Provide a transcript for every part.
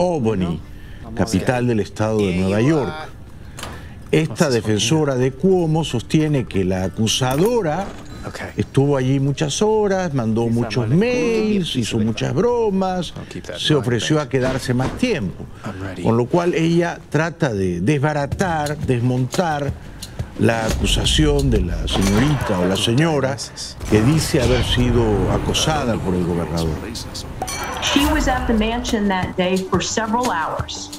Albany, capital del estado de Nueva York. Esta defensora de Cuomo sostiene que la acusadora estuvo allí muchas horas, mandó muchos mails, hizo muchas bromas, se ofreció a quedarse más tiempo. Con lo cual ella trata de desbaratar, desmontar la acusación de la señorita o la señora que dice haber sido acosada por el gobernador. She was at the mansion that day for several hours.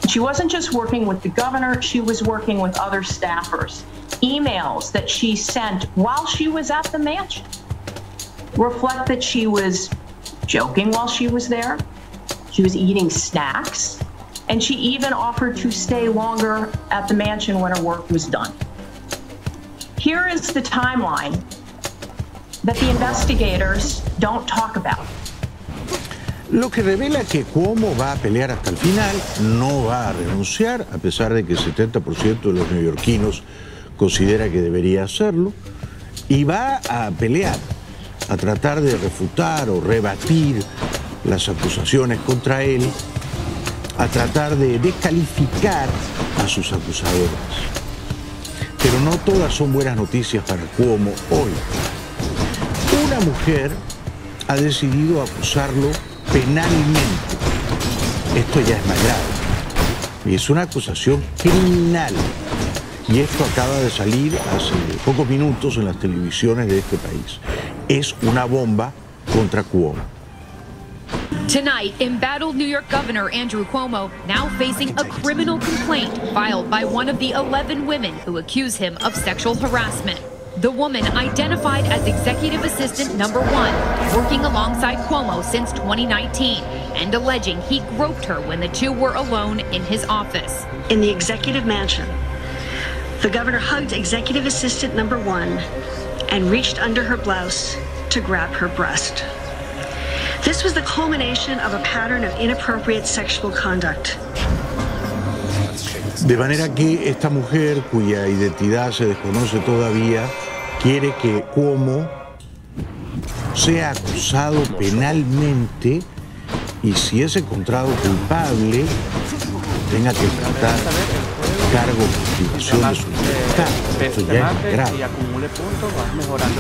She wasn't just working with the governor, she was working with other staffers. Emails that she sent while she was at the mansion reflect that she was joking while she was there. She was eating snacks, and she even offered to stay longer at the mansion when her work was done. Here is the timeline that the investigators don't talk about. Lo que revela que Cuomo va a pelear hasta el final, no va a renunciar, a pesar de que el 70% de los neoyorquinos considera que debería hacerlo, y va a pelear, a tratar de refutar o rebatir las acusaciones contra él, a tratar de descalificar a sus acusadoras. Pero no todas son buenas noticias para Cuomo hoy. Una mujer ha decidido acusarlo penalmente. Esto ya es más grave. Y es una acusación criminal. Y esto acaba de salir hace pocos minutos en las televisiones de este país. Es una bomba contra Cuomo. Tonight, embattled New York Governor Andrew Cuomo now facing a criminal complaint filed by one of the 11 women who accuse him of sexual harassment. The woman, identified as Executive Assistant Number 1, working alongside Cuomo since 2019, and alleging he groped her when the two were alone in his office. In the executive mansion, the governor hugged Executive Assistant Number 1 and reached under her blouse to grab her breast. This was the culmination of a pattern of inappropriate sexual conduct. De manera que esta mujer, cuya identidad se desconoce todavía, quiere que Cuomo sea acusado penalmente y, si es encontrado culpable, tenga que enfrentar cargos de privación de su libertad. Esto ya es grave.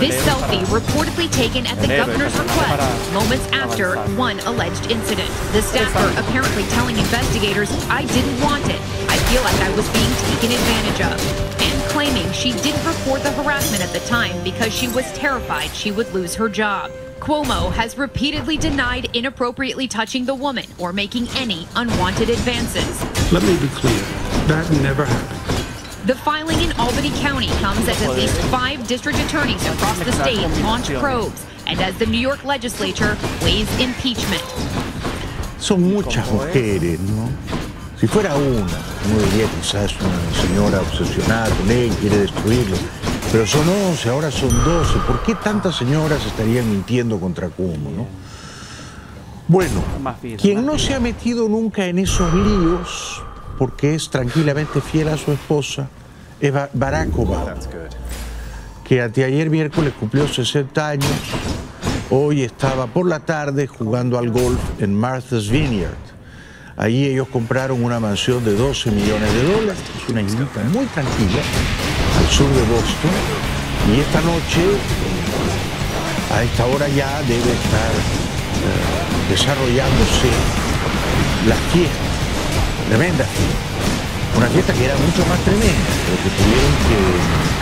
This selfie reportedly taken at the governor's request moments after one alleged incident. The staffer apparently telling investigators, "I didn't want it. I feel like I was being taken advantage of," and claiming she didn't report the harassment at the time because she was terrified she would lose her job. Cuomo has repeatedly denied inappropriately touching the woman or making any unwanted advances. Let me be clear, that never happened. The filing in Albany County comes as at least 5 district attorneys across the state launch probes, and as the New York legislature weighs impeachment. Son muchas mujeres, ¿no? Si fuera uno diría quizás una señora obsesionada con él, quiere destruirlo. Pero son 11, ahora son 12. ¿Por qué tantas señoras estarían mintiendo contra Cuomo, no? Bueno, quien no se ha metido nunca en esos líos, porque es tranquilamente fiel a su esposa, es Barack Obama, que anteayer miércoles cumplió 60 años. Hoy estaba por la tarde jugando al golf en Martha's Vineyard. Allí ellos compraron una mansión de $12 millones. Es una islita muy tranquila al sur de Boston. Y esta noche, a esta hora ya debe estar desarrollándose la fiesta, tremenda fiesta. Una fiesta que era mucho más tremenda, pero que tuvieron que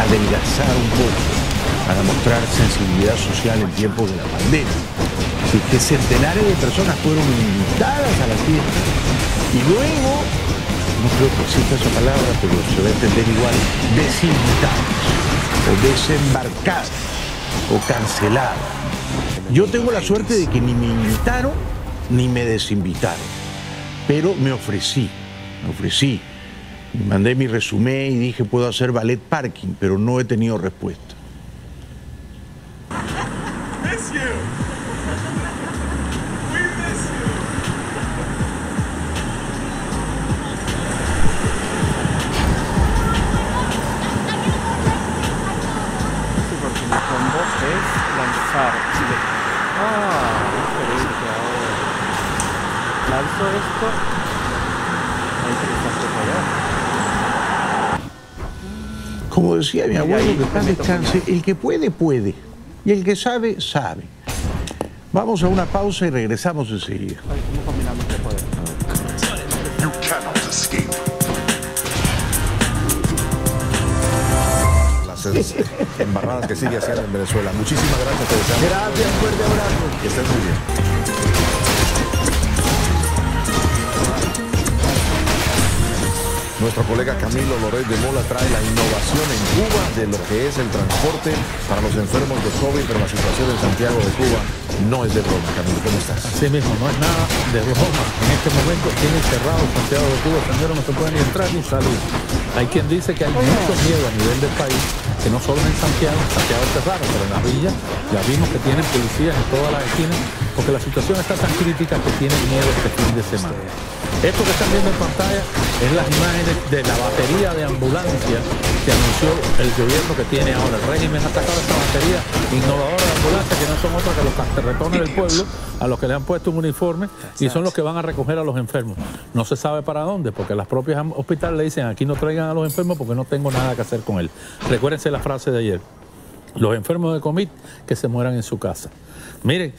adelgazar un poco para mostrar sensibilidad social en tiempos de la pandemia. Así que centenares de personas fueron invitadas a la fiesta y luego, no creo que exista esa palabra, pero se va a entender igual, desinvitadas o desembarcadas o canceladas. Yo tengo la suerte de que ni me invitaron ni me desinvitaron, pero me ofrecí. Mandé mi resumen y dije puedo hacer ballet parking, pero no he tenido respuesta. Lanzar. Lanzo esto. Como decía mi abuelo, que paz descanse, el que puede, puede. Y el que sabe, sabe. Vamos a una pausa y regresamos enseguida. Las embarradas que sigue haciendo en Venezuela. Muchísimas gracias. Te deseamos. Gracias, fuerte abrazo. Que estés muy bien. Nuestro colega Camilo Loret de Mola trae la innovación en Cuba de lo que es el transporte para los enfermos de COVID, pero la situación en Santiago de Cuba no es de broma. Camilo, ¿cómo estás? Así mismo, no es nada de broma. En este momento tiene cerrado Santiago de Cuba, señores, no se puede ni entrar ni salir. Hay quien dice que hay mucho miedo a nivel del país, que no solo en Santiago es raro, pero en las villas ya vimos que tienen policías en todas las esquinas, porque la situación está tan crítica que tienen miedo este fin de semana. Esto que están viendo en pantalla es las imágenes de la batería de ambulancia que anunció el gobierno que tiene ahora. El régimen ha sacado esta batería innovadora de ambulancia, que no son otras que los carretones del pueblo, a los que le han puesto un uniforme, y son los que van a recoger a los enfermos. No se sabe para dónde, porque las propias hospitales le dicen, aquí no traigan a los enfermos porque no tengo nada que hacer con él. Recuérdense la frase de ayer. Los enfermos de COVID que se mueran en su casa. Miren,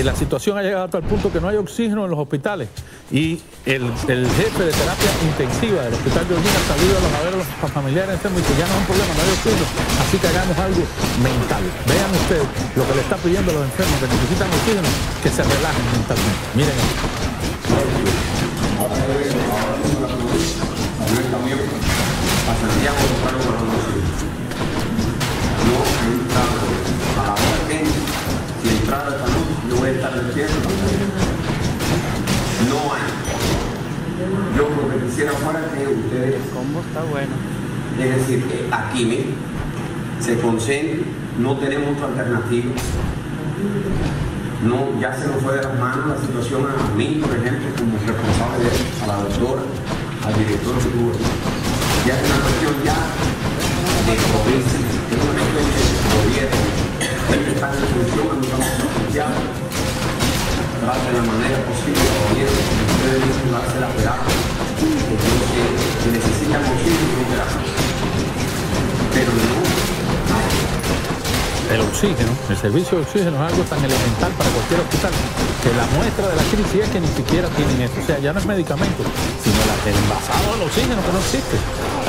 la situación ha llegado hasta el punto que no hay oxígeno en los hospitales y el jefe de terapia intensiva del hospital de Holguín ha salido a ver a los familiares enfermos y que ya no es un problema, no hay oxígeno, así que hagamos algo mental. Vean ustedes lo que le está pidiendo a los enfermos que necesitan oxígeno, que se relajen mentalmente. Miren esto. Si entrar a salud, yo voy a estar despierto. No hay. Yo lo que quisiera fuera que ustedes... ¿Cómo está bueno? Es decir, que aquí mismo se concentren, no tenemos otra alternativa. No, ya se nos fue de las manos la situación a mí, por ejemplo, como responsable de a la doctora, al director que tuvo. Ya es una cuestión ya de provincia, es una cuestión de gobierno. Hay que estar en función, no estamos asociados. Trate de la manera posible, gobierno, ustedes dicen darse la terapia, que necesitan oxígeno, pero no. El oxígeno, el servicio de oxígeno es algo tan elemental para cualquier hospital que la muestra de la crisis es que ni siquiera tienen esto. O sea, ya no es medicamento, sino el envasado del oxígeno que no existe.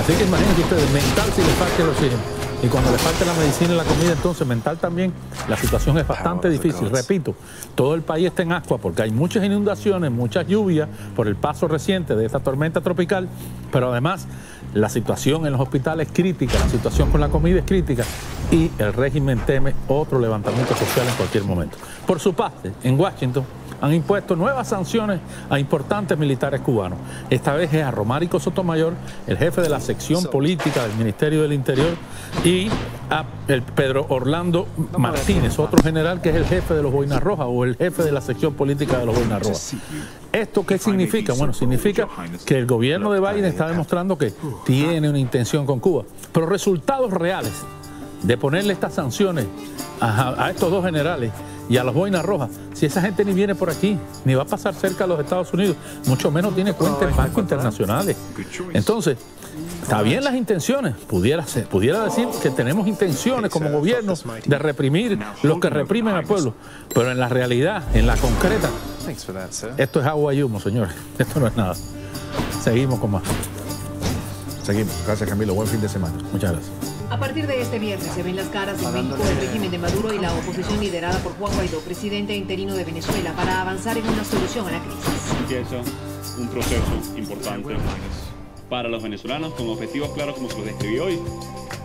Así que imagínense ustedes, mental si le falta el oxígeno. Y cuando le falte la medicina y la comida, entonces mental también, la situación es bastante difícil. Repito, todo el país está en ascua porque hay muchas inundaciones, muchas lluvias por el paso reciente de esta tormenta tropical, pero además la situación en los hospitales es crítica, la situación con la comida es crítica y el régimen teme otro levantamiento social en cualquier momento. Por su parte, en Washington han impuesto nuevas sanciones a importantes militares cubanos. Esta vez es a Romárico Sotomayor, el jefe de la sección política del Ministerio del Interior, y a el Pedro Orlando Martínez, otro general que es el jefe de los Boinas Rojas o el jefe de la sección política de los Boinas Rojas. ¿Esto qué significa? Bueno, significa que el gobierno de Biden está demostrando que tiene una intención con Cuba, pero resultados reales de ponerle estas sanciones a estos dos generales y a los Boinas Rojas, si esa gente ni viene por aquí, ni va a pasar cerca a los Estados Unidos, mucho menos tiene cuentas en bancos internacionales. Entonces, está bien las intenciones, pudiera decir que tenemos intenciones como gobierno de reprimir los que reprimen al pueblo, pero en la realidad, en la concreta, esto es agua y humo, señores, esto no es nada. Seguimos con más. Seguimos. Gracias, Camilo. Buen fin de semana. Muchas gracias. A partir de este viernes se ven las caras en México del régimen de Maduro y la oposición liderada por Juan Guaidó, presidente interino de Venezuela, para avanzar en una solución a la crisis. Empieza un proceso importante para los venezolanos con objetivos claros como se los describí hoy,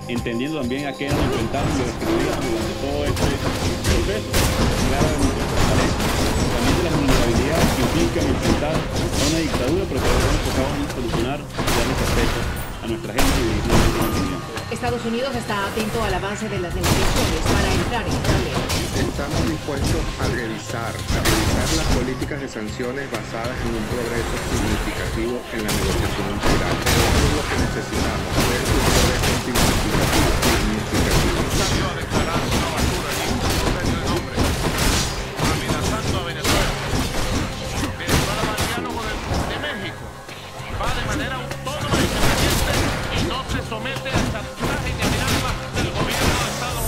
entendiendo también a qué nos enfrentamos y lo describíamos durante todo este proceso, clara de nuestra fortaleza, también de las vulnerabilidades que implican enfrentar a una dictadura, pero que nos enfocamos en solucionar y darle respeto a nuestra gente y dirigirnos a la nación. Estados Unidos está atento al avance de las negociaciones para entrar en tablero. Estamos dispuestos a revisar las políticas de sanciones basadas en un progreso significativo en la negociación integral. Eso es lo que necesitamos, ver un progreso significativo. Estamos declarando una vacuna en el nombre, amenazando a Venezuela. Venezuela va al diálogo de manera autónoma e independiente y no se somete al chantaje ni amenaza del gobierno de Estado.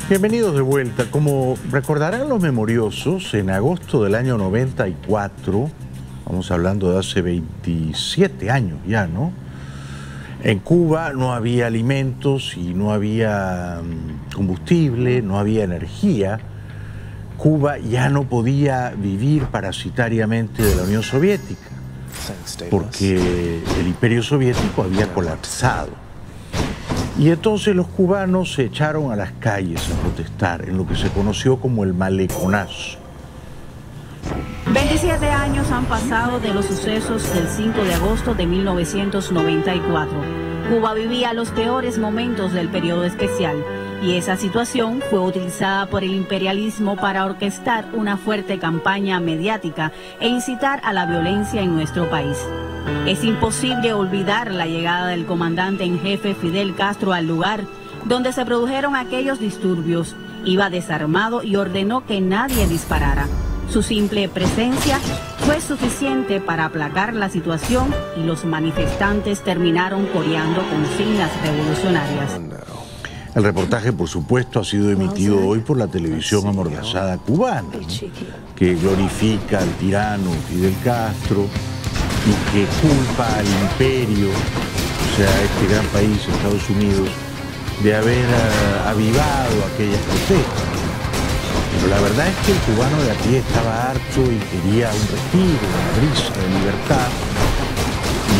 Bienvenidos de vuelta. Como recordarán los memoriosos, en agosto del año 94, vamos hablando de hace 27 años ya, ¿no? En Cuba no había alimentos y no había combustible, no había energía. Cuba ya no podía vivir parasitariamente de la Unión Soviética, porque el Imperio Soviético había colapsado. Y entonces los cubanos se echaron a las calles a protestar en lo que se conoció como el maleconazo. 27 años han pasado de los sucesos del 5 de agosto de 1994. Cuba vivía los peores momentos del periodo especial y esa situación fue utilizada por el imperialismo para orquestar una fuerte campaña mediática e incitar a la violencia en nuestro país. Es imposible olvidar la llegada del comandante en jefe Fidel Castro al lugar donde se produjeron aquellos disturbios. Iba desarmado y ordenó que nadie disparara. Su simple presencia fue suficiente para aplacar la situación y los manifestantes terminaron coreando consignas revolucionarias. El reportaje, por supuesto, ha sido emitido hoy por la televisión amordazada cubana, ¿no? Que glorifica al tirano Fidel Castro y que culpa al imperio, o sea, este gran país, Estados Unidos, de haber avivado aquellas protestas. Pero la verdad es que el cubano de a pie estaba harto y quería un respiro, una brisa de libertad. Y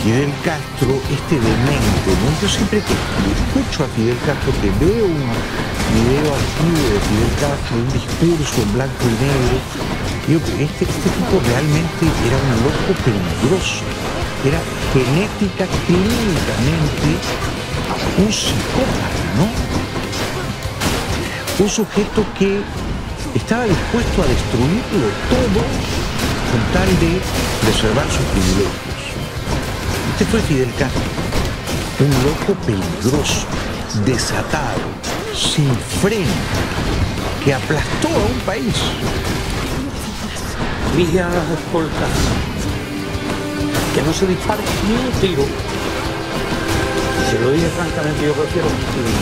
Fidel Castro, este demente, ¿no? Yo siempre que escucho a Fidel Castro, que veo un video antiguo de Fidel Castro, un discurso en blanco y negro, digo que este tipo realmente era un loco peligroso. Era genética, clínicamente, un psicópata, ¿no? Un sujeto que estaba dispuesto a destruirlo todo con tal de preservar sus privilegios. Este fue Fidel Castro, un loco peligroso, desatado, sin freno, que aplastó a un país. Dije a las escoltas que no se dispare ni un tiro. Y se lo dije francamente, yo prefiero un tiro.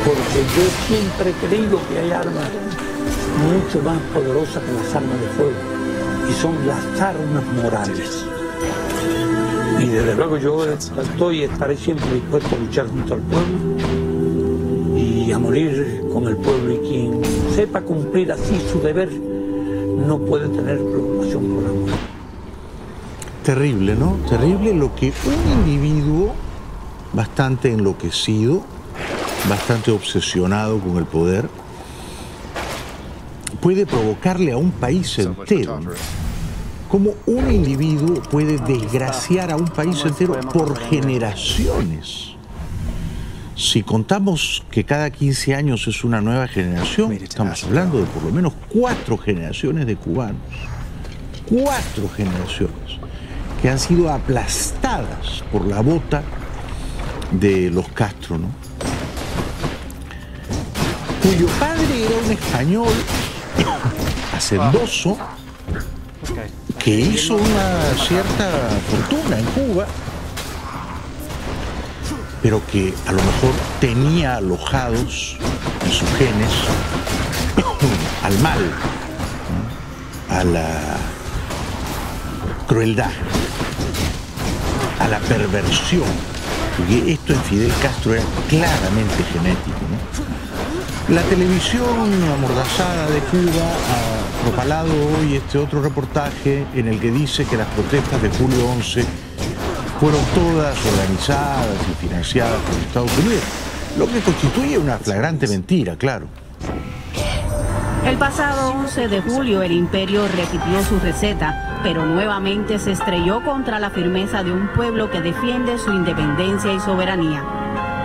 Porque yo siempre he creído que hay armas mucho más poderosas que las armas de fuego, y son las armas morales. Y desde luego yo estoy y estaré siempre dispuesto a luchar junto al pueblo y a morir con el pueblo, y quien sepa cumplir así su deber no puede tener preocupación por la muerte. Terrible, ¿no? Terrible lo que un individuo bastante enloquecido, bastante obsesionado con el poder, puede provocarle a un país entero. Cómo un individuo puede desgraciar a un país entero por generaciones. Si contamos que cada 15 años es una nueva generación, estamos hablando de por lo menos 4 generaciones de cubanos. 4 generaciones que han sido aplastadas por la bota de los Castro, ¿no? Cuyo padre era un español hacendoso que hizo una cierta fortuna en Cuba, pero que a lo mejor tenía alojados en sus genes al mal, ¿no? A la crueldad, a la perversión. Porque esto en Fidel Castro era claramente genético, ¿no? La televisión amordazada de Cuba ha propalado hoy este otro reportaje en el que dice que las protestas de julio 11 fueron todas organizadas y financiadas por Estados Unidos, lo que constituye una flagrante mentira, claro. El pasado 11 de julio el imperio repitió su receta, pero nuevamente se estrelló contra la firmeza de un pueblo que defiende su independencia y soberanía.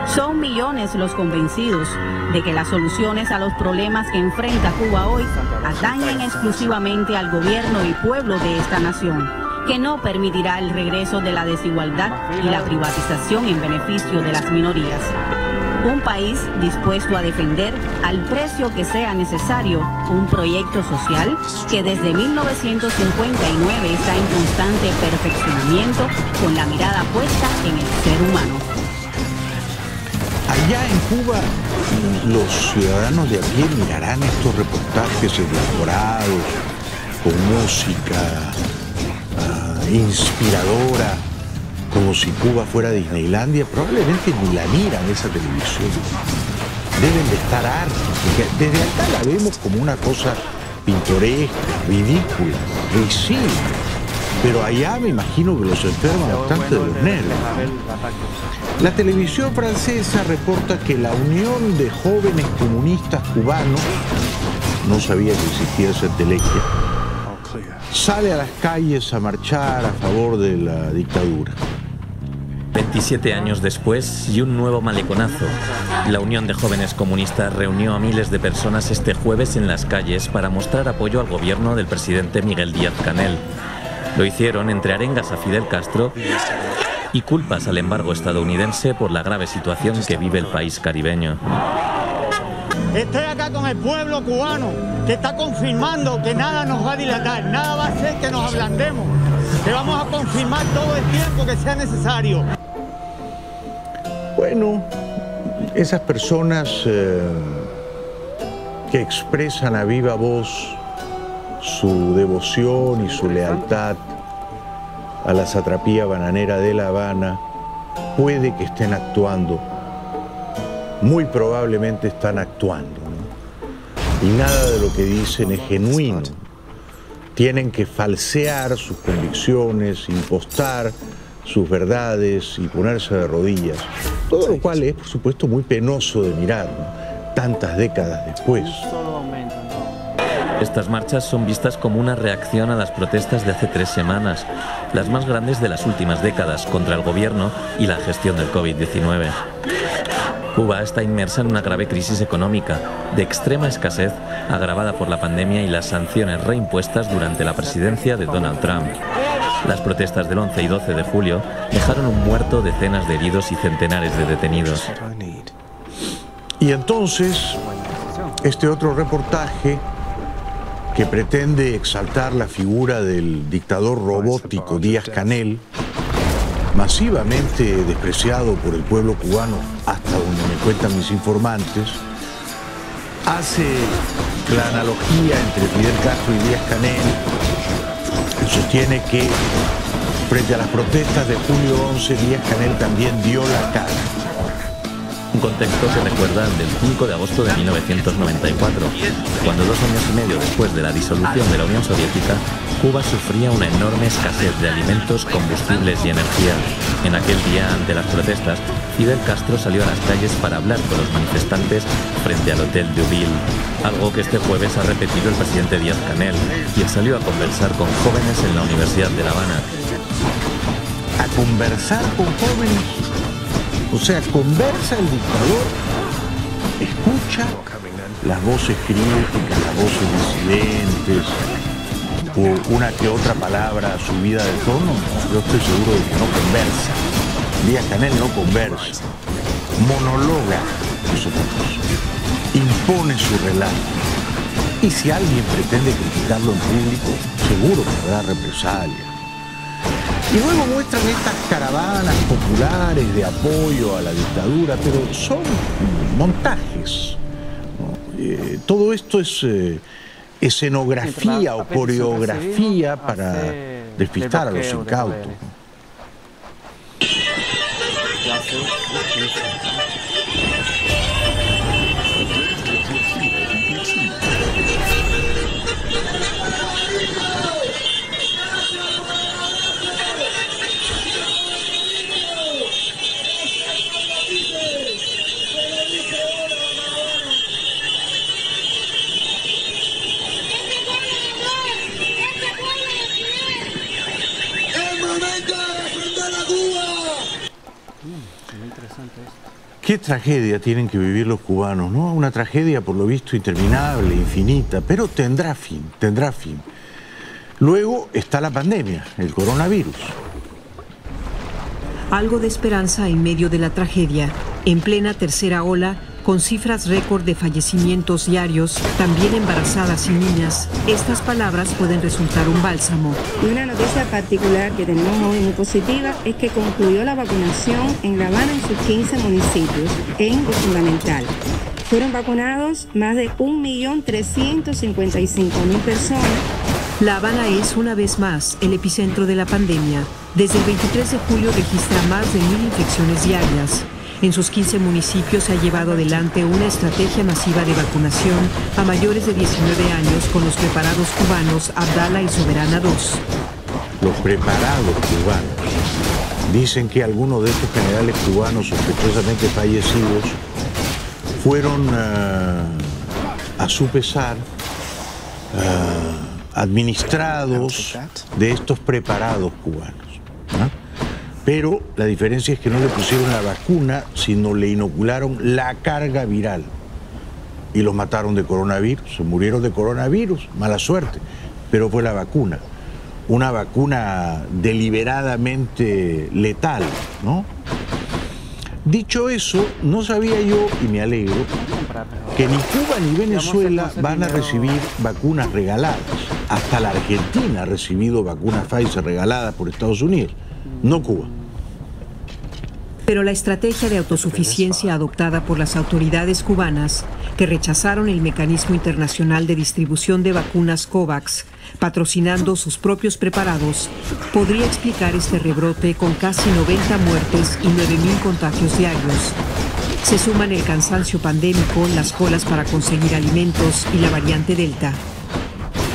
Son millones los convencidos de que las soluciones a los problemas que enfrenta Cuba hoy atañen exclusivamente al gobierno y pueblo de esta nación, que no permitirá el regreso de la desigualdad y la privatización en beneficio de las minorías. Un país dispuesto a defender al precio que sea necesario un proyecto social que desde 1959 está en constante perfeccionamiento con la mirada puesta en el ser humano. Allá en Cuba, los ciudadanos de a pie mirarán estos reportajes elaborados, con música inspiradora, como si Cuba fuera Disneylandia. Probablemente ni la miran esa televisión. Deben de estar hartos, porque desde acá la vemos como una cosa pintoresca, ridícula, risible. Pero allá me imagino que los enferman bastante de los nervios. La televisión francesa reporta que la Unión de Jóvenes Comunistas Cubanos, no sabía que existía esa entelequia, sale a las calles a marchar a favor de la dictadura. 27 años después y un nuevo maleconazo. La Unión de Jóvenes Comunistas reunió a miles de personas este jueves en las calles para mostrar apoyo al gobierno del presidente Miguel Díaz-Canel. Lo hicieron entre arengas a Fidel Castro y culpas al embargo estadounidense por la grave situación que vive el país caribeño. Estoy acá con el pueblo cubano, que está confirmando que nada nos va a dilatar, nada va a hacer que nos ablandemos, que vamos a confirmar todo el tiempo que sea necesario. Bueno, esas personas que expresan a viva voz su devoción y su lealtad a la satrapía bananera de La Habana, puede que estén actuando, muy probablemente están actuando, ¿no? Y nada de lo que dicen es genuino. Tienen que falsear sus convicciones, impostar sus verdades y ponerse de rodillas. Todo lo cual es, por supuesto, muy penoso de mirar, ¿no? Tantas décadas después. Estas marchas son vistas como una reacción a las protestas de hace 3 semanas, las más grandes de las últimas décadas, contra el gobierno y la gestión del COVID-19. Cuba está inmersa en una grave crisis económica, de extrema escasez, agravada por la pandemia y las sanciones reimpuestas durante la presidencia de Donald Trump. Las protestas del 11 y 12 de julio dejaron un muerto, decenas de heridos y centenares de detenidos. Y entonces, este otro reportaje que pretende exaltar la figura del dictador robótico Díaz-Canel, masivamente despreciado por el pueblo cubano, hasta donde me cuentan mis informantes, hace la analogía entre Fidel Castro y Díaz-Canel, sostiene que frente a las protestas de julio 11, Díaz-Canel también dio la cara. Un contexto que recuerda al del 5 de agosto de 1994, cuando 2 años y medio después de la disolución de la Unión Soviética, Cuba sufría una enorme escasez de alimentos, combustibles y energía. En aquel día, ante las protestas, Fidel Castro salió a las calles para hablar con los manifestantes frente al Hotel de Deauville, algo que este jueves ha repetido el presidente Díaz-Canel, quien salió a conversar con jóvenes en la Universidad de La Habana. ¿A conversar con jóvenes? O sea, conversa el dictador, escucha las voces críticas, las voces disidentes, o una que otra palabra subida de tono. Yo estoy seguro de que no conversa. Díaz-Canel no conversa, monologa, es otra cosa, impone su relato. Y si alguien pretende criticarlo en público, seguro que habrá represalias. Y luego muestran estas caravanas populares de apoyo a la dictadura, pero son montajes, ¿no? Todo esto es escenografía o coreografía para despistar a los incautos. Qué tragedia tienen que vivir los cubanos, ¿no? Una tragedia, por lo visto, interminable, infinita, pero tendrá fin, tendrá fin. Luego está la pandemia, el coronavirus. Algo de esperanza en medio de la tragedia. En plena tercera ola, con cifras récord de fallecimientos diarios, también embarazadas y niñas, estas palabras pueden resultar un bálsamo. Y una noticia particular que tenemos hoy muy positiva es que concluyó la vacunación en La Habana en sus 15 municipios, en lo fundamental. Fueron vacunados más de 1.355.000 personas. La Habana es, una vez más, el epicentro de la pandemia. Desde el 23 de julio registra más de 1.000 infecciones diarias. En sus 15 municipios se ha llevado adelante una estrategia masiva de vacunación a mayores de 19 años con los preparados cubanos Abdala y Soberana II. Los preparados cubanos. Dicen que algunos de estos generales cubanos sospechosamente fallecidos fueron, a su pesar, administrados de estos preparados cubanos, ¿no? Pero la diferencia es que no le pusieron la vacuna, sino le inocularon la carga viral. Y los mataron de coronavirus, se murieron de coronavirus, mala suerte. Pero fue la vacuna, una vacuna deliberadamente letal, ¿no? Dicho eso, no sabía yo, y me alegro, que ni Cuba ni Venezuela van a recibir vacunas regaladas. Hasta la Argentina ha recibido vacunas Pfizer regaladas por Estados Unidos, no Cuba. Pero la estrategia de autosuficiencia adoptada por las autoridades cubanas, que rechazaron el mecanismo internacional de distribución de vacunas COVAX, patrocinando sus propios preparados, podría explicar este rebrote con casi 90 muertes y 9.000 contagios diarios. Se suman el cansancio pandémico, las colas para conseguir alimentos y la variante Delta.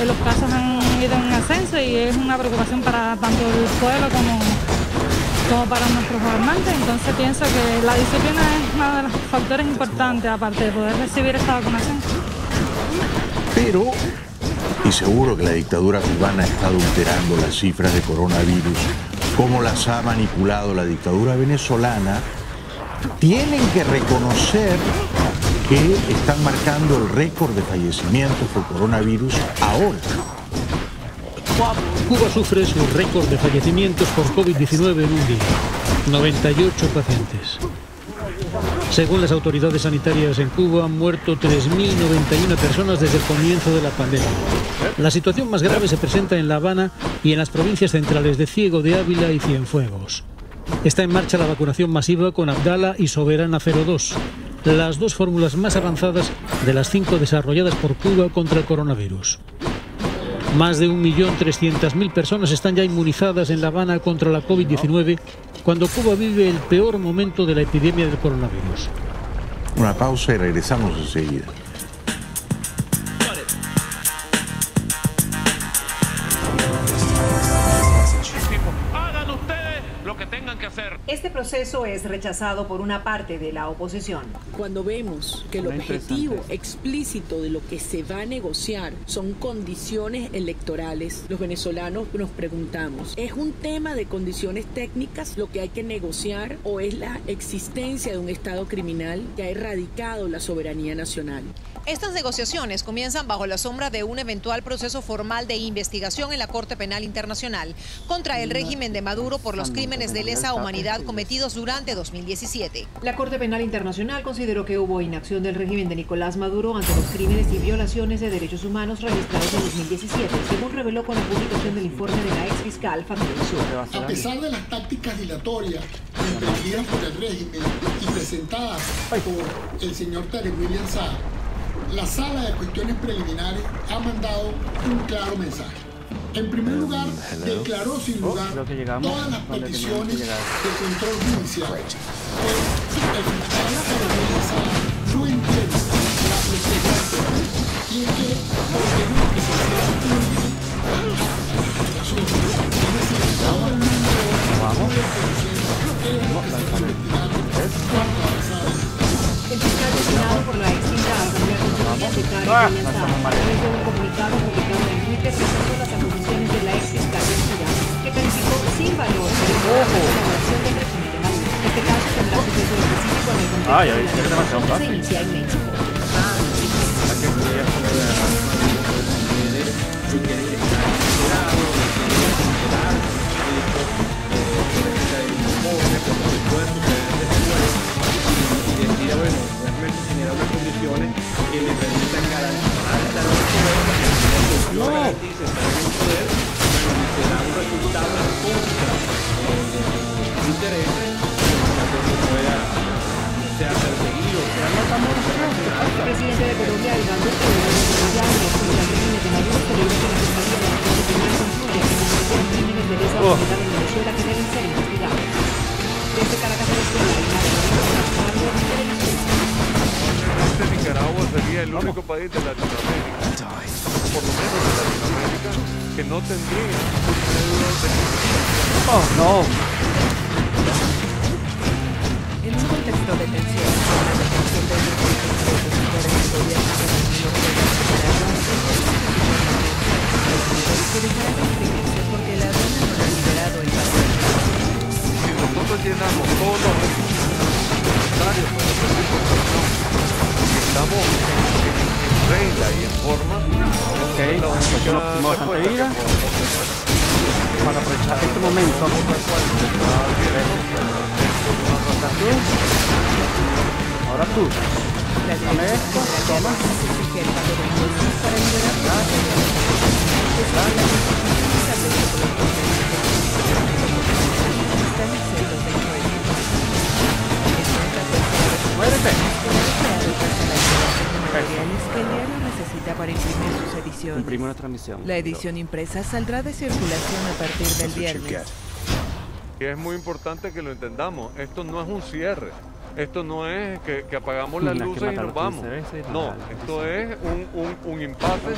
Los casos han ido en ascenso y es una preocupación para tanto el pueblo como para nuestros gobernantes. Entonces pienso que la disciplina es uno de los factores importantes, aparte de poder recibir esta vacunación. Pero, y seguro que la dictadura cubana está adulterando las cifras de coronavirus, como las ha manipulado la dictadura venezolana, tienen que reconocer que están marcando el récord de fallecimientos por coronavirus ahora. Cuba sufre su récord de fallecimientos por COVID-19 en un día, 98 pacientes. Según las autoridades sanitarias en Cuba, han muerto 3.091 personas desde el comienzo de la pandemia. La situación más grave se presenta en La Habana y en las provincias centrales de Ciego de Ávila y Cienfuegos. Está en marcha la vacunación masiva con Abdala y Soberana 02, las dos fórmulas más avanzadas de las 5 desarrolladas por Cuba contra el coronavirus. Más de 1.300.000 personas están ya inmunizadas en La Habana contra la COVID-19, cuando Cuba vive el peor momento de la epidemia del coronavirus. Una pausa y regresamos enseguida. Este proceso es rechazado por una parte de la oposición. Cuando vemos que el objetivo explícito de lo que se va a negociar son condiciones electorales, los venezolanos nos preguntamos, ¿es un tema de condiciones técnicas lo que hay que negociar o es la existencia de un Estado criminal que ha erradicado la soberanía nacional? Estas negociaciones comienzan bajo la sombra de un eventual proceso formal de investigación en la Corte Penal Internacional contra el régimen de Maduro por los crímenes de lesa humanidad cometidos durante 2017. La Corte Penal Internacional consideró que hubo inacción del régimen de Nicolás Maduro ante los crímenes y violaciones de derechos humanos registrados en 2017, según reveló con la publicación del informe de la ex fiscal Fatima Sur. A pesar de las tácticas dilatorias emprendidas por el régimen y presentadas por el señor Tarek William Saab, la Sala de Cuestiones Preliminares ha mandado un claro mensaje. En primer lugar, declaró sin lugar todas las peticiones de control judicial. Pues el fiscal Tarek William Saab no entiende la presidencia y es que ordenó que se hiciera público el asunto. Es decir, todo el mundo puede conocer qué es lo que se está investigando cuánto avanzado. El fiscal designado por la extinta Asamblea Constituyente, Tarek William Saab, a través de un comunicado publicado en Twitter, rechazó las acusaciones de la ex fiscal que calificó sin valor la elaboración del régimen de Maduro. Este caso tendrá suceso específico en el contexto de la se inicia en México. no garantice estar en el poder, será un resultado en contra de intereses que pueda sea perseguido, sea el presidente de Colombia, Iván Duque, de la crímenes de Maduro, celebra que la Fiscalía de la Corte Penal concluye que los crímenes de lesa humanidad en Venezuela que deben ser investigados. Desde Caracas, Venezuela, Nicaragua sería el único país de Latinoamérica, por lo menos de Latinoamérica, que no tendría un método de investigación. Oh, no. En un contexto de tensión, con la detención de los opositores del gobierno de Danilo Ortega en Nicaragua, que dejará de inscribirse porque la aduana no ha liberado el papel. Si nosotros llenamos todos los requisitos necesarios para hacer la importación, estamos en regla y en forma, ok, situación óptima bastante ida. Para aprovechar este momento, ahora tú, dame esto, toma. Muérete. Que el diario necesita para imprimir sus ediciones. Imprime una transmisión. La edición impresa saldrá de circulación a partir del viernes. Y es muy importante que lo entendamos. Esto no es un cierre. Esto no es que apagamos las luces y nos vamos. No, esto es un impasse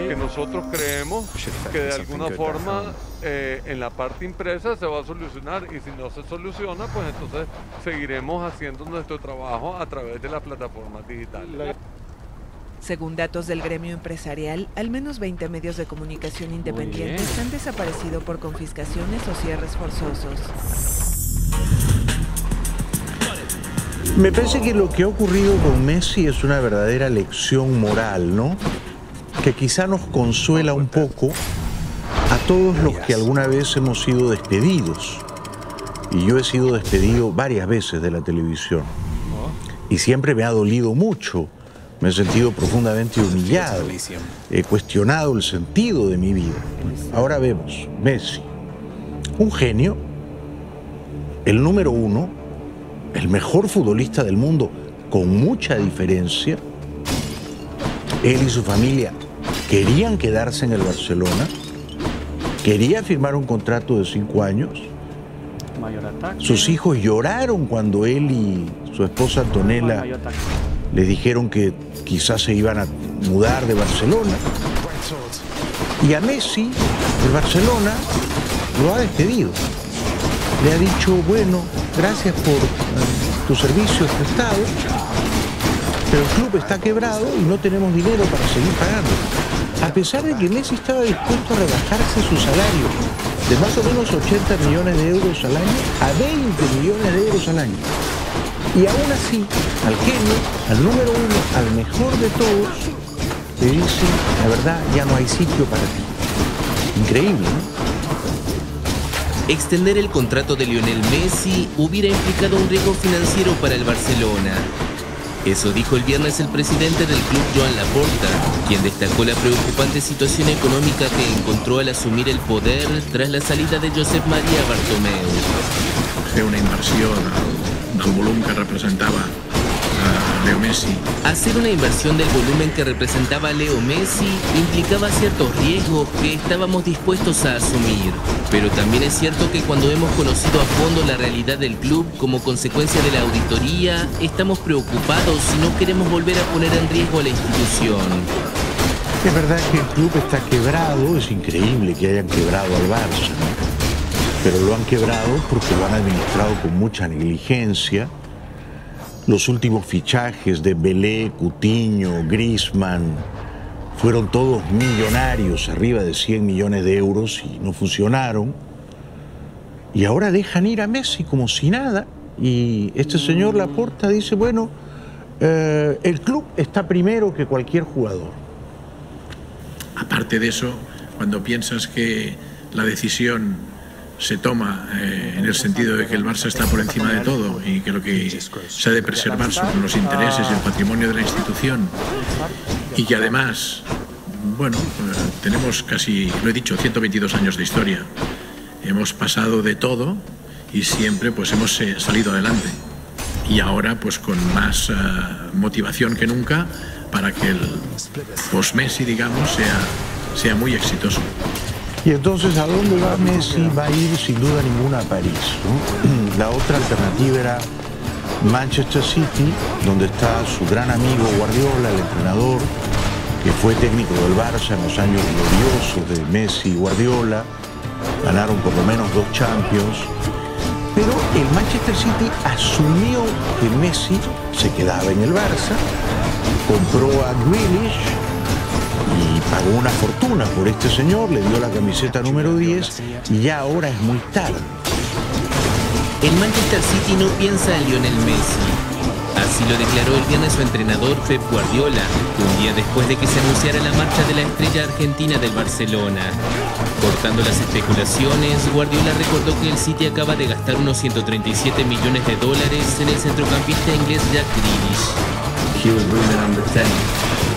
que nosotros creemos que de alguna forma en la parte impresa se va a solucionar, y si no se soluciona, pues entonces seguiremos haciendo nuestro trabajo a través de las plataformas digitales. Según datos del gremio empresarial, al menos 20 medios de comunicación independientes han desaparecido por confiscaciones o cierres forzosos. Me parece que lo que ha ocurrido con Messi es una verdadera lección moral, ¿no? Que quizá nos consuela un poco a todos los que alguna vez hemos sido despedidos. Y yo he sido despedido varias veces de la televisión. Y siempre me ha dolido mucho. Me he sentido profundamente humillado. He cuestionado el sentido de mi vida. Ahora vemos, Messi, un genio, el número uno, el mejor futbolista del mundo, con mucha diferencia. Él y su familia querían quedarse en el Barcelona, quería firmar un contrato de 5 años. Sus hijos lloraron cuando él y su esposa Antonella les dijeron que quizás se iban a mudar de Barcelona. Y a Messi, el Barcelona lo ha despedido. Le ha dicho, bueno, gracias por tus servicios prestados, pero el club está quebrado y no tenemos dinero para seguir pagando. A pesar de que Messi estaba dispuesto a rebajarse su salario de más o menos 80 millones de euros al año a 20 millones de euros al año. Y aún así, al genio, al número uno, al mejor de todos, le dicen, la verdad, ya no hay sitio para ti. Increíble, ¿no? Extender el contrato de Lionel Messi hubiera implicado un riesgo financiero para el Barcelona. Eso dijo el viernes el presidente del club, Joan Laporta, quien destacó la preocupante situación económica que encontró al asumir el poder tras la salida de Josep María Bartomeu. Fer una inversió del volum que representava Leo Messi. Hacer una inversión del volumen que representaba a Leo Messi implicaba ciertos riesgos que estábamos dispuestos a asumir. Pero también es cierto que cuando hemos conocido a fondo la realidad del club como consecuencia de la auditoría, estamos preocupados y no queremos volver a poner en riesgo a la institución. Es verdad que el club está quebrado, es increíble que hayan quebrado al Barça, ¿no? Pero lo han quebrado porque lo han administrado con mucha negligencia. Los últimos fichajes de Belé, Coutinho, Griezmann fueron todos millonarios, arriba de 100 millones de euros, y no funcionaron. Y ahora dejan ir a Messi como si nada. Y este señor Laporta dice, bueno, el club está primero que cualquier jugador. Aparte de eso, cuando piensas que la decisión se toma en el sentido de que el Barça está por encima de todo y que lo que se ha de preservar son los intereses y el patrimonio de la institución, y que además, bueno, tenemos casi, lo he dicho, 122 años de historia. Hemos pasado de todo y siempre pues hemos salido adelante. Y ahora pues con más motivación que nunca para que el post-Messi, digamos, sea muy exitoso. Y entonces, ¿a dónde va Messi? Va a ir sin duda ninguna a París, ¿no? La otra alternativa era Manchester City, donde está su gran amigo Guardiola, el entrenador, que fue técnico del Barça en los años gloriosos de Messi y Guardiola. Ganaron por lo menos 2 Champions. Pero el Manchester City asumió que Messi se quedaba en el Barça, compró a Grealish y pagó una fortuna por este señor, le dio la camiseta número 10 y ya ahora es muy tarde. El Manchester City no piensa en Lionel Messi. Así lo declaró el viernes su entrenador Pep Guardiola, un día después de que se anunciara la marcha de la estrella argentina del Barcelona. Cortando las especulaciones, Guardiola recordó que el City acaba de gastar unos 137 millones de dólares en el centrocampista inglés Jack Grealish.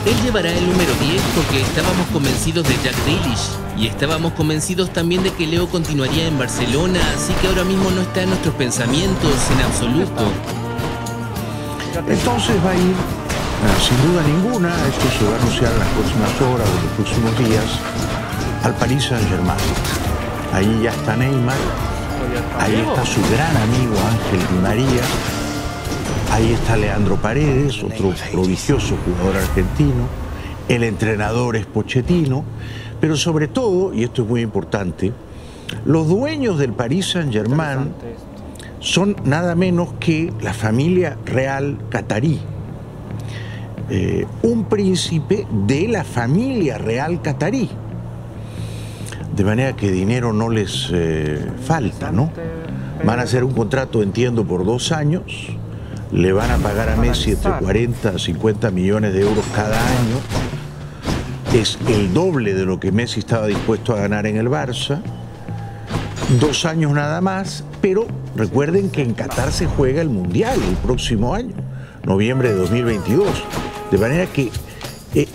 Él llevará el número 10 porque estábamos convencidos de Jack Grealish y estábamos convencidos también de que Leo continuaría en Barcelona, así que ahora mismo no está en nuestros pensamientos en absoluto. Entonces va a ir, sin duda ninguna, esto se va a anunciar en las próximas horas o en los próximos días, al Paris Saint-Germain. Ahí ya está Neymar, ahí está su gran amigo Ángel Di María, ahí está Leandro Paredes, otro prodigioso jugador argentino, el entrenador es Pochettino, pero sobre todo, y esto es muy importante, los dueños del Paris Saint-Germain son nada menos que la familia real catarí. Un príncipe de la familia real catarí. De manera que dinero no les falta, ¿no? Van a hacer un contrato, entiendo, por 2 años. Le van a pagar a Messi entre 40 a 50 millones de euros cada año. Es el doble de lo que Messi estaba dispuesto a ganar en el Barça. 2 años nada más, pero recuerden que en Qatar se juega el Mundial el próximo año, noviembre de 2022. De manera que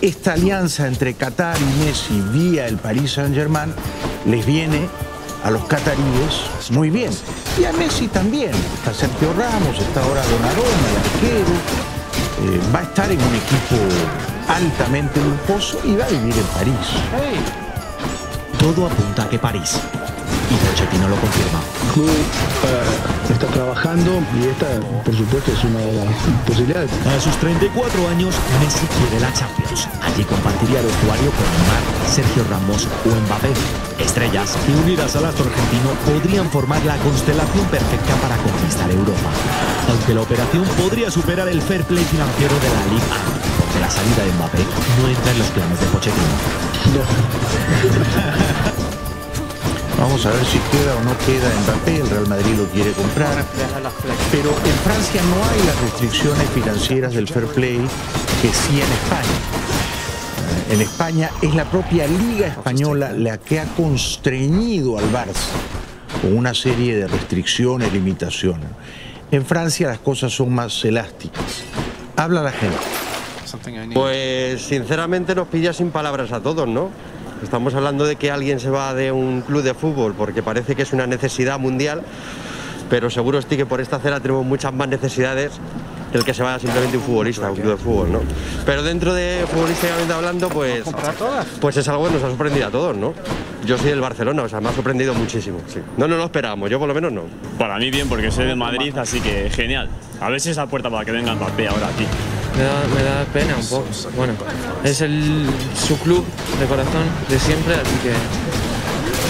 esta alianza entre Qatar y Messi vía el Paris Saint-Germain les viene a los cataríes muy bien. Y a Messi también. Está Sergio Ramos, está ahora Donnarumma, el arquero. Va a estar en un equipo altamente lujoso y va a vivir en París. Todo apunta a que París. Y Pochettino lo confirma. El club está trabajando y esta, por supuesto, es una de las posibilidades. A sus 34 años, Messi quiere la Champions. Allí compartiría el vestuario con Neymar, Sergio Ramos o Mbappé. Estrellas que unidas al astro argentino podrían formar la constelación perfecta para conquistar Europa. Aunque la operación podría superar el fair play financiero de la Liga, porque la salida de Mbappé no entra en los planes de Pochettino. No. Vamos a ver si queda o no queda Mbappé, el Real Madrid lo quiere comprar, pero en Francia no hay las restricciones financieras del fair play que sí en España. En España es la propia Liga Española la que ha constreñido al Barça con una serie de restricciones, limitaciones. En Francia las cosas son más elásticas. Habla la gente. Pues sinceramente nos pilla sin palabras a todos, ¿no? Estamos hablando de que alguien se va de un club de fútbol porque parece que es una necesidad mundial, pero seguro estoy que por esta acera tenemos muchas más necesidades que el que se vaya simplemente un futbolista, un club de fútbol, ¿no? Pero dentro de futbolísticamente hablando, pues es algo que nos ha sorprendido a todos, ¿no? Yo soy del Barcelona, o sea, me ha sorprendido muchísimo, sí. No nos lo esperábamos, yo por lo menos no. Para mí bien, porque soy de Madrid, así que genial. A ver si es la puerta para que venga Mbappé ahora aquí. Me da pena un poco. Bueno, es su club de corazón de siempre, así que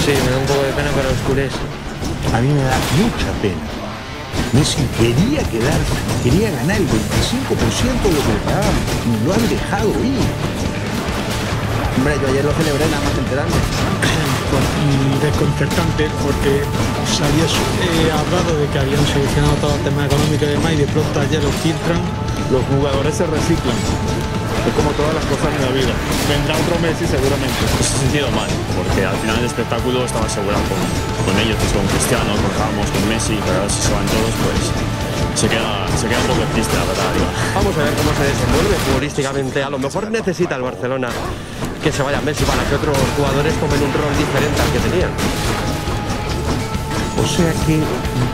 sí, me da un poco de pena para los culés. A mí me da mucha pena. Messi quería quedarse, quería ganar el 25% de lo que le pagaban y lo han dejado ir. Hombre, yo ayer lo celebré nada más enterarme. Desconcertante porque se había hablado de que habían solucionado todo el tema económico y demás y de pronto ayer lo filtran. Los jugadores se reciclan. Es como todas las cosas en la vida. Vendrá otro Messi seguramente. En ese sentido mal, porque al final el espectáculo estaba asegurado con ellos, que es con Cristiano, con Ramos, con Messi, pero ahora si se van todos, pues se queda un poco triste, la verdad. Digo. Vamos a ver cómo se desenvuelve futbolísticamente. A lo mejor necesita el Barcelona que se vaya Messi para que otros jugadores tomen un rol diferente al que tenían. O sea que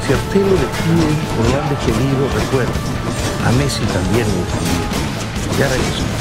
si a usted lo despiden o lo han despedido, recuerda, a Messi también lo despidieron. Ya regreso.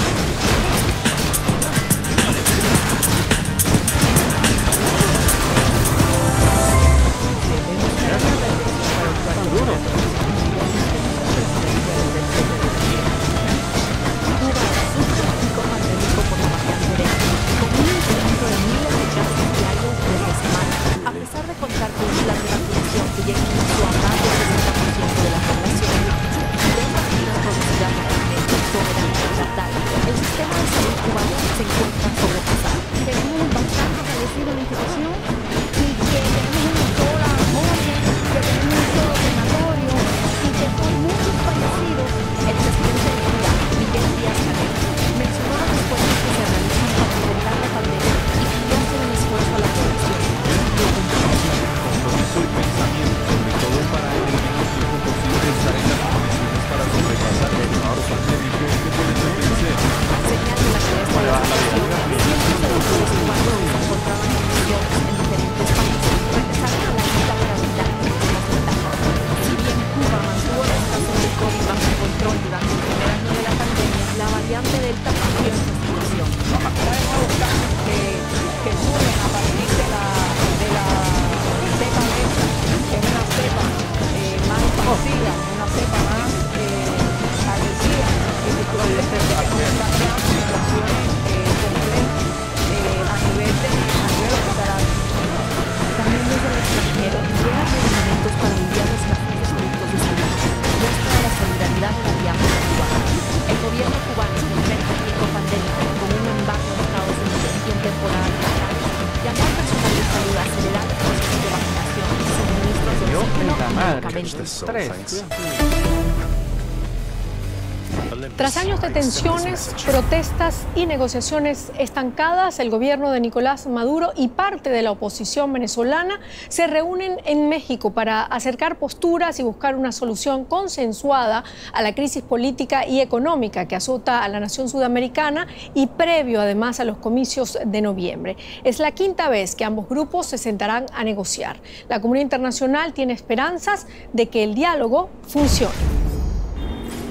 Tras años de tensiones, protestas y negociaciones estancadas, el gobierno de Nicolás Maduro y parte de la oposición venezolana se reúnen en México para acercar posturas y buscar una solución consensuada a la crisis política y económica que azota a la nación sudamericana y previo además a los comicios de noviembre. Es la quinta vez que ambos grupos se sentarán a negociar. La comunidad internacional tiene esperanzas de que el diálogo funcione.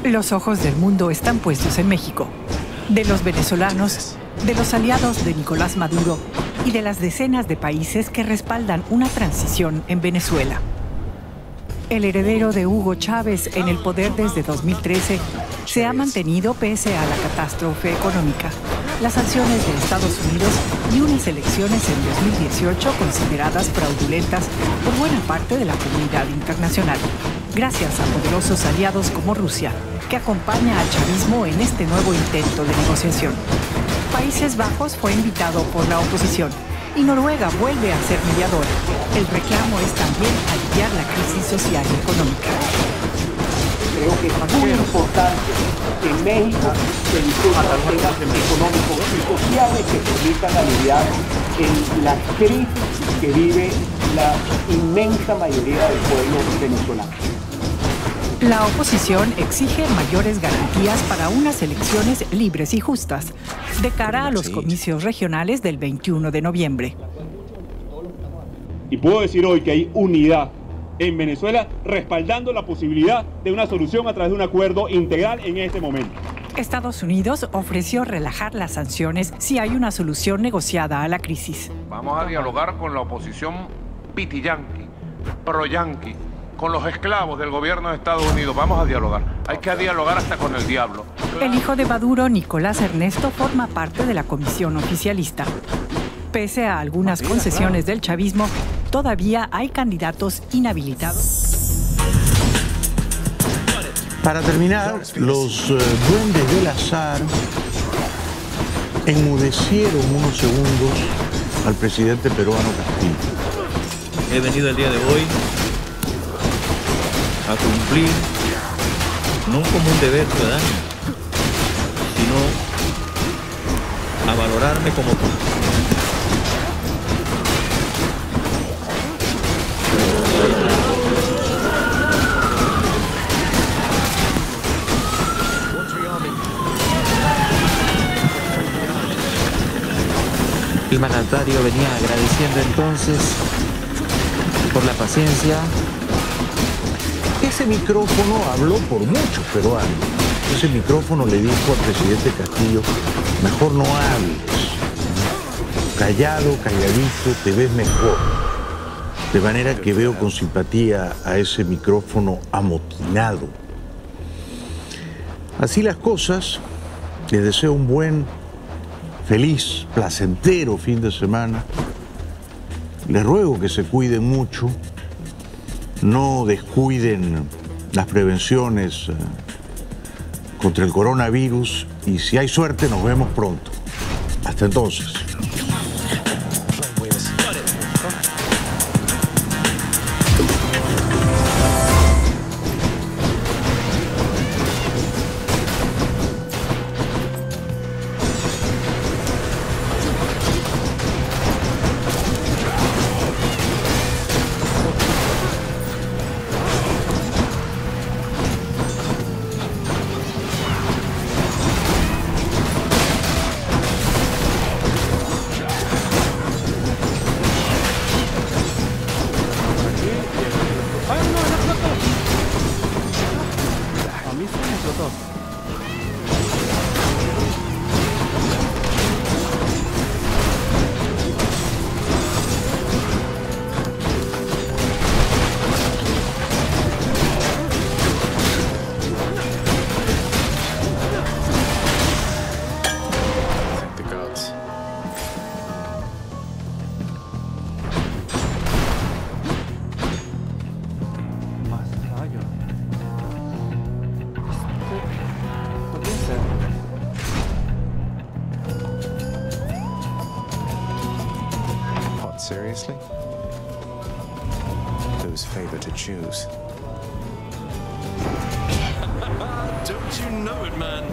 Los ojos del mundo están puestos en México, de los venezolanos, de los aliados de Nicolás Maduro y de las decenas de países que respaldan una transición en Venezuela. El heredero de Hugo Chávez en el poder desde 2013 se ha mantenido pese a la catástrofe económica, las sanciones de Estados Unidos y unas elecciones en 2018 consideradas fraudulentas por buena parte de la comunidad internacional, gracias a poderosos aliados como Rusia, que acompaña al chavismo en este nuevo intento de negociación. Países Bajos fue invitado por la oposición y Noruega vuelve a ser mediadora. El reclamo es también aliviar la crisis social y económica. Creo que es muy importante que México se discuta temas económicos y sociales que permitan aliviar la crisis que vive la inmensa mayoría del pueblo venezolano. La oposición exige mayores garantías para unas elecciones libres y justas, de cara a los comicios regionales del 21 de noviembre. Y puedo decir hoy que hay unidad en Venezuela respaldando la posibilidad de una solución a través de un acuerdo integral en este momento. Estados Unidos ofreció relajar las sanciones si hay una solución negociada a la crisis. Vamos a dialogar con la oposición piti-yanqui, pro-yanqui, con los esclavos del gobierno de Estados Unidos. Vamos a dialogar. Hay que dialogar hasta con el diablo. El hijo de Maduro, Nicolás Ernesto, forma parte de la comisión oficialista. Pese a algunas concesiones del chavismo, todavía hay candidatos inhabilitados. Para terminar, los duendes del azar enmudecieron unos segundos al presidente peruano Castillo. He venido el día de hoy a cumplir no como un deber ciudadano, sino a valorarme como El mandatario venía agradeciendo entonces por la paciencia. Ese micrófono habló por muchos peruanos. Ese micrófono le dijo al presidente Castillo, mejor no hables. Callado, calladito, te ves mejor. De manera que veo con simpatía a ese micrófono amotinado. Así las cosas, les deseo un buen, feliz, placentero fin de semana. Les ruego que se cuiden mucho, no descuiden las prevenciones contra el coronavirus y si hay suerte nos vemos pronto. Hasta entonces. Seriously? Whose favor to choose? Don't you know it, man?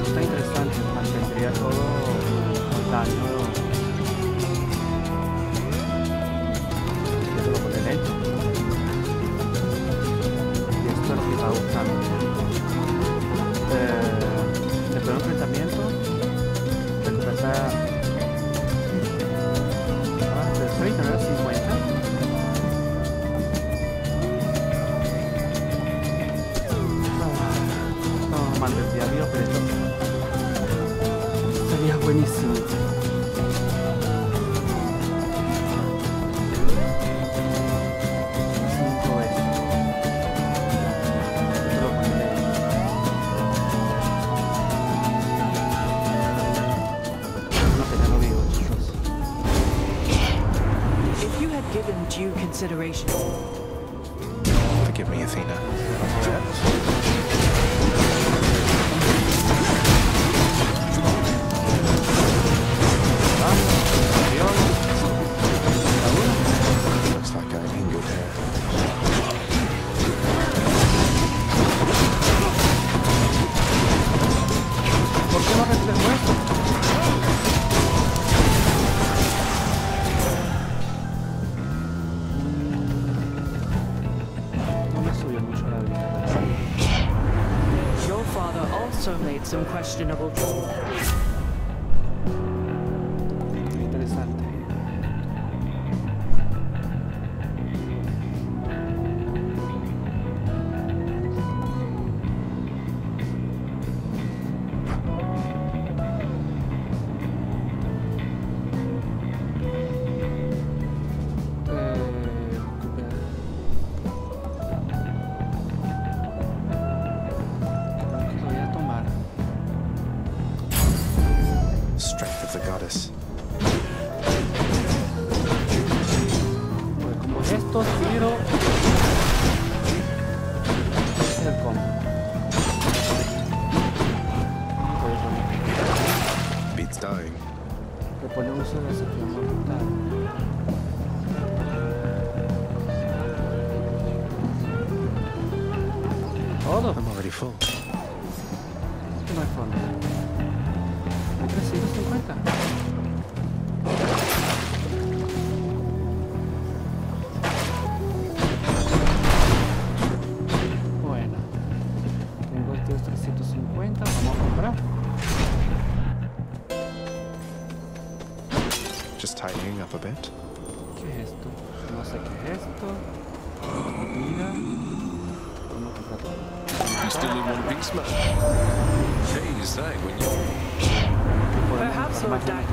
Está interesante, mantendría todo contando con el hecho. Y esto es lo que está buscando. Después de enfrentamiento, recupera de 30 a 50. No, mantendría vivo, pero esto sería buenísimo. Due consideration. Forgive me, Athena. Looks like I'm in good hair. ¿Por qué no reflejo esto? Also made some questionable choices. Interesante. Strength of the goddess. Pues como esto tiro es el combo. Beats dying. Le pone uso de desafío mortal. Todo. I'm already full. No hay fondo. 350. Bueno, tengo estos 350. 50, vamos a comprar. Just tidying up a bit. ¿Qué es esto? No sé qué es esto. Mira. Vamos a comprar todo. You still in one piece, man? Hey, you say when you... Perhaps we'll die.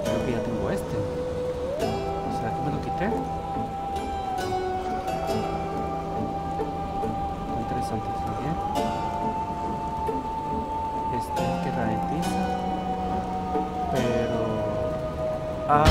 Creo que ya tengo este. ¿Será que me lo quité? Muy interesante también. Este que ralentiza. Pero... Ah,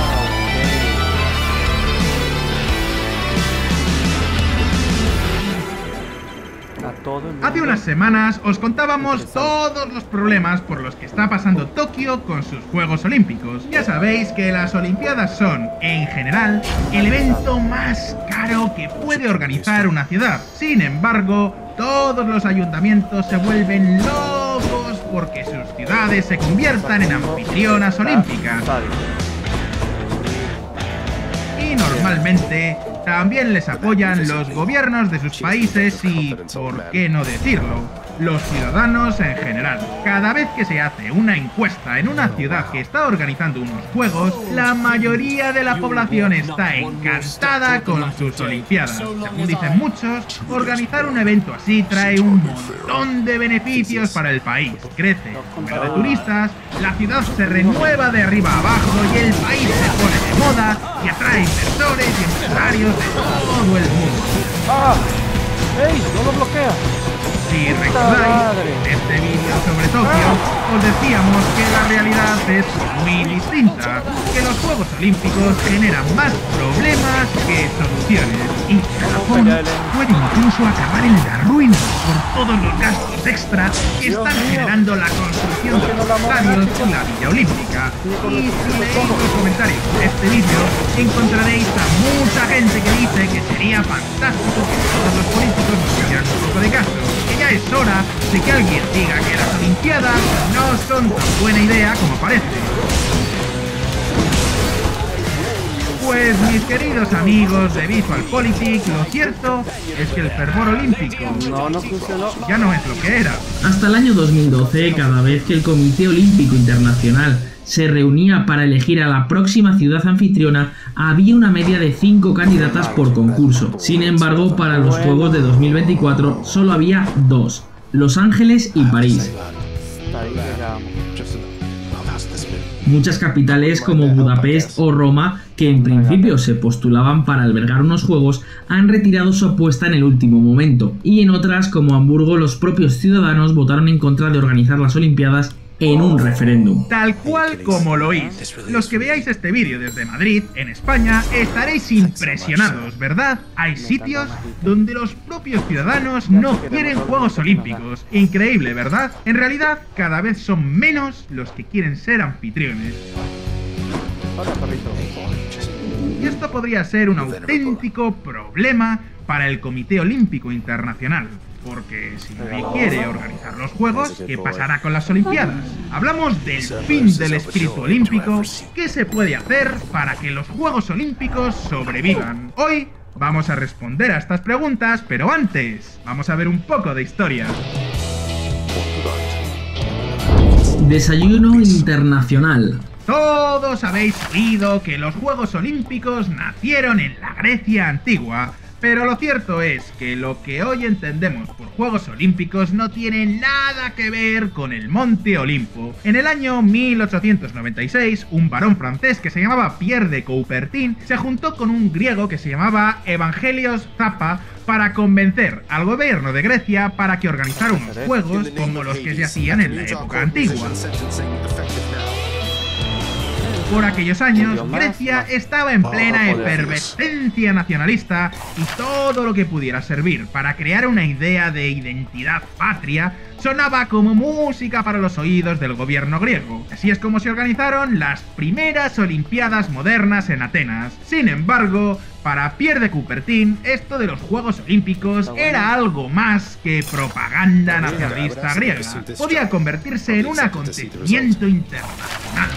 Hace unas semanas os contábamos todos los problemas por los que está pasando Tokio con sus Juegos Olímpicos. Ya sabéis que las Olimpiadas son, en general, el evento más caro que puede organizar una ciudad. Sin embargo, todos los ayuntamientos se vuelven locos porque sus ciudades se conviertan en anfitrionas olímpicas. Y normalmente también les apoyan los gobiernos de sus países y, ¿por qué no decirlo?, los ciudadanos en general. Cada vez que se hace una encuesta en una ciudad que está organizando unos juegos, la mayoría de la población está encantada con sus Olimpiadas. Según dicen muchos, organizar un evento así trae un montón de beneficios para el país. Crece el número de turistas, la ciudad se renueva de arriba a abajo y el país se pone de moda y atrae inversores y empresarios de todo el mundo. ¡Ah! ¡Ey! ¡No lo bloquea! Si recordáis, en este vídeo sobre Tokio, os decíamos que la realidad es muy distinta, que los Juegos Olímpicos generan más problemas que soluciones, y Japón puede incluso acabar en la ruina por todos los gastos extra que están generando la construcción de los estadios y la Villa Olímpica. Y si leéis los comentarios de este vídeo, encontraréis a mucha gente que dice que sería fantástico que todos los políticos nos hicieran un poco de caso. Ya es hora de que alguien diga que las Olimpiadas no son tan buena idea como parece. Pues mis queridos amigos de VisualPolitik, lo cierto es que el fervor olímpico ya no es lo que era. Hasta el año 2012, cada vez que el Comité Olímpico Internacional se reunía para elegir a la próxima ciudad anfitriona, había una media de 5 candidatas por concurso. Sin embargo, para los Juegos de 2024 solo había 2, Los Ángeles y París. Muchas capitales como Budapest o Roma, que en principio se postulaban para albergar unos juegos, han retirado su apuesta en el último momento, y en otras como Hamburgo los propios ciudadanos votaron en contra de organizar las Olimpiadas en un referéndum. Tal cual como lo oís. Los que veáis este vídeo desde Madrid, en España, estaréis impresionados, ¿verdad? Hay sitios donde los propios ciudadanos no quieren Juegos Olímpicos. Increíble, ¿verdad? En realidad, cada vez son menos los que quieren ser anfitriones. Y esto podría ser un auténtico problema para el Comité Olímpico Internacional. Porque si nadie quiere organizar los Juegos, ¿qué pasará con las Olimpiadas? Hablamos del fin del espíritu olímpico. ¿Qué se puede hacer para que los Juegos Olímpicos sobrevivan? Hoy vamos a responder a estas preguntas, pero antes vamos a ver un poco de historia. Desayuno internacional. Todos habéis oído que los Juegos Olímpicos nacieron en la Grecia antigua. Pero lo cierto es que lo que hoy entendemos por Juegos Olímpicos no tiene nada que ver con el Monte Olimpo. En el año 1896, un varón francés que se llamaba Pierre de Coubertin se juntó con un griego que se llamaba Evangelios Zappa para convencer al gobierno de Grecia para que organizara unos juegos como los que se hacían en la época antigua. Por aquellos años, Grecia estaba en plena efervescencia nacionalista y todo lo que pudiera servir para crear una idea de identidad patria sonaba como música para los oídos del gobierno griego. Así es como se organizaron las primeras Olimpiadas modernas en Atenas. Sin embargo, para Pierre de Coubertin, esto de los Juegos Olímpicos era algo más que propaganda nacionalista griega. Podía convertirse en un acontecimiento internacional.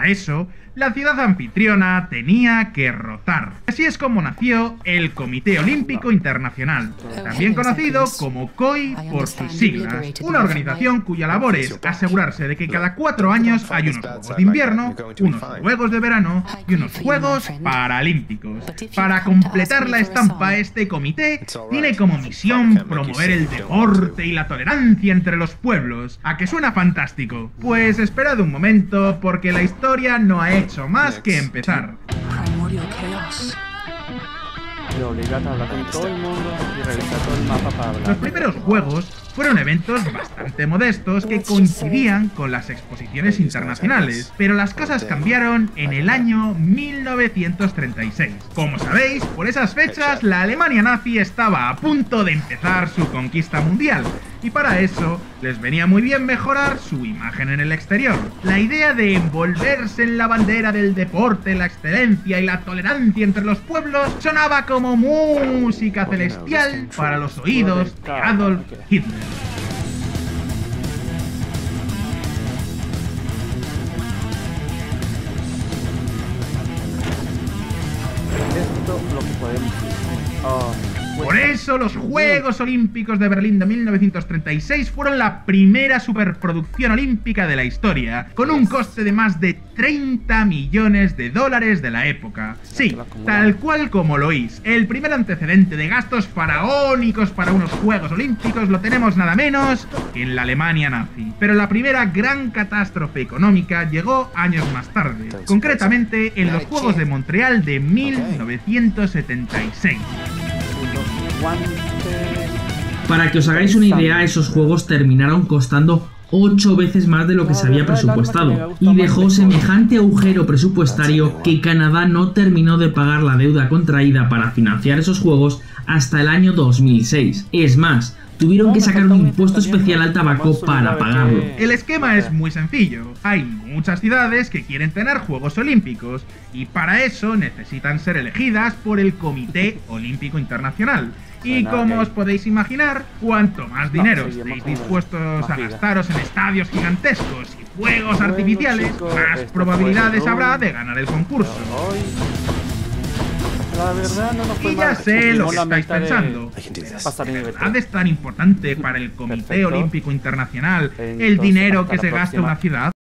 Para eso, la ciudad anfitriona tenía que rotar. Así es como nació el Comité Olímpico Internacional, también conocido como COI por sus siglas, una organización cuya labor es asegurarse de que cada 4 años hay unos Juegos de Invierno, unos Juegos de Verano y unos Juegos Paralímpicos. Para completar la estampa, este comité tiene como misión promover el deporte y la tolerancia entre los pueblos. ¿A que suena fantástico? Pues esperad un momento, porque la historia no ha hecho más que empezar. Le obligan a hablar con todo el mundo y revisar todo el mapa para hablar. Los primeros juegos fueron eventos bastante modestos que coincidían con las exposiciones internacionales, pero las cosas cambiaron en el año 1936. Como sabéis, por esas fechas la Alemania nazi estaba a punto de empezar su conquista mundial, y para eso les venía muy bien mejorar su imagen en el exterior. La idea de envolverse en la bandera del deporte, la excelencia y la tolerancia entre los pueblos sonaba como música celestial para los oídos de Adolf Hitler. Esto es lo que podemos decir. Por eso los Juegos Olímpicos de Berlín de 1936 fueron la primera superproducción olímpica de la historia, con un coste de más de 30 millones de dólares de la época. Sí, tal cual como lo oís, el primer antecedente de gastos faraónicos para unos Juegos Olímpicos lo tenemos nada menos que en la Alemania nazi. Pero la primera gran catástrofe económica llegó años más tarde, concretamente en los Juegos de Montreal de 1976. Para que os hagáis una idea, esos juegos terminaron costando 8 veces más de lo que se había presupuestado, y dejó semejante agujero presupuestario que Canadá no terminó de pagar la deuda contraída para financiar esos juegos hasta el año 2006. Es más, tuvieron que sacar un impuesto especial al tabaco para pagarlo. El esquema es muy sencillo. Hay muchas ciudades que quieren tener Juegos Olímpicos, y para eso necesitan ser elegidas por el Comité Olímpico Internacional. Y como os podéis imaginar, cuanto más dinero estéis dispuestos a gastaros en estadios gigantescos y fuegos artificiales, más probabilidades habrá de ganar el concurso. La verdad no nos fue Y ya mal. sé lo que estáis pensando. ¿De verdad es tan importante para el Comité Olímpico Internacional el dinero que se gasta una ciudad?